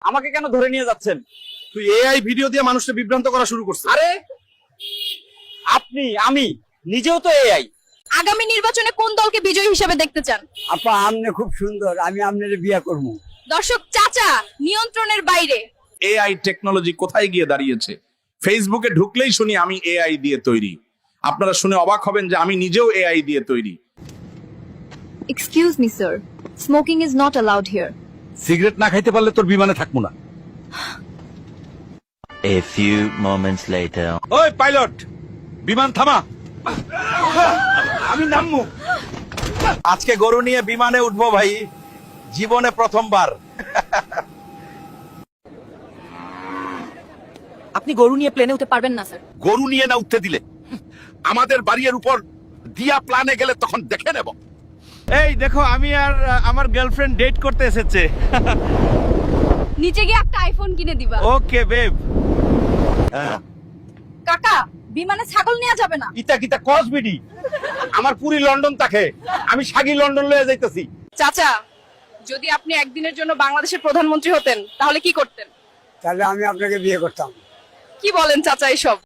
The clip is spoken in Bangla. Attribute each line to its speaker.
Speaker 1: আমাকে কেন ধরে নিয়ে যাচ্ছেন?
Speaker 2: তুই এআই ভিডিও দিয়ে মানুষকে বিভ্রান্ত করা শুরু করছিস।
Speaker 1: আরে আপনি, আমি নিজেও তো এআই।
Speaker 3: আগামী নির্বাচনে কোন দলকে বিজয়ী হিসেবে দেখতে চান?
Speaker 4: আপা আমনে খুব সুন্দর, আমি আপনার বিয়ে করবো।
Speaker 3: দর্শক চাচা নিয়ন্ত্রণের বাইরে।
Speaker 2: এআই টেকনোলজি কোথায় গিয়ে দাঁড়িয়েছে? ফেসবুকে ঢুকলেই শুনি আমি এআই দিয়ে তৈরি। আপনারা শুনে অবাক হবেন যে আমি নিজেও এআই দিয়ে তৈরি।
Speaker 5: Excuse me, sir. Smoking is not allowed here.
Speaker 6: Cigarette না খাইতে পারলে তোর বিমানে থাকবো না।
Speaker 7: A few moments later.
Speaker 6: ওই পাইলট, বিমান থামা।
Speaker 2: আমি নামমু। আজকে গরু নিয়ে বিমানে উঠবো ভাই, জীবনে প্রথমবার।
Speaker 3: আপনি গরু নিয়ে প্লেনে উঠতে পারবেন না স্যার।
Speaker 6: গরু নিয়ে না উঠতে দিলে আমাদের বাড়ির উপর দিয়া প্লানে গেলে তখন দেখে নেব।
Speaker 1: এই দেখো, আমি আর আমার গার্লফ্রেন্ড ডেট করতে এসেছে।
Speaker 3: নিচে গিয়ে একটা আইফোন কিনে দিবা।
Speaker 1: ওকে বেব।
Speaker 3: কাকা বিমানে ছাগল নেওয়া যাবে না।
Speaker 1: ইতা কিতা কসবিডি, আমার পুরি লন্ডন থাকে, আমি সাগি লন্ডন লয়ে যাইতাছি।
Speaker 3: চাচা যদি আপনি একদিনের জন্য বাংলাদেশের প্রধানমন্ত্রী হতেন তাহলে কি করতেন?
Speaker 4: তাহলে আমি আপনাকে বিয়ে করতাম।
Speaker 3: কি বলেন চাচা এসব?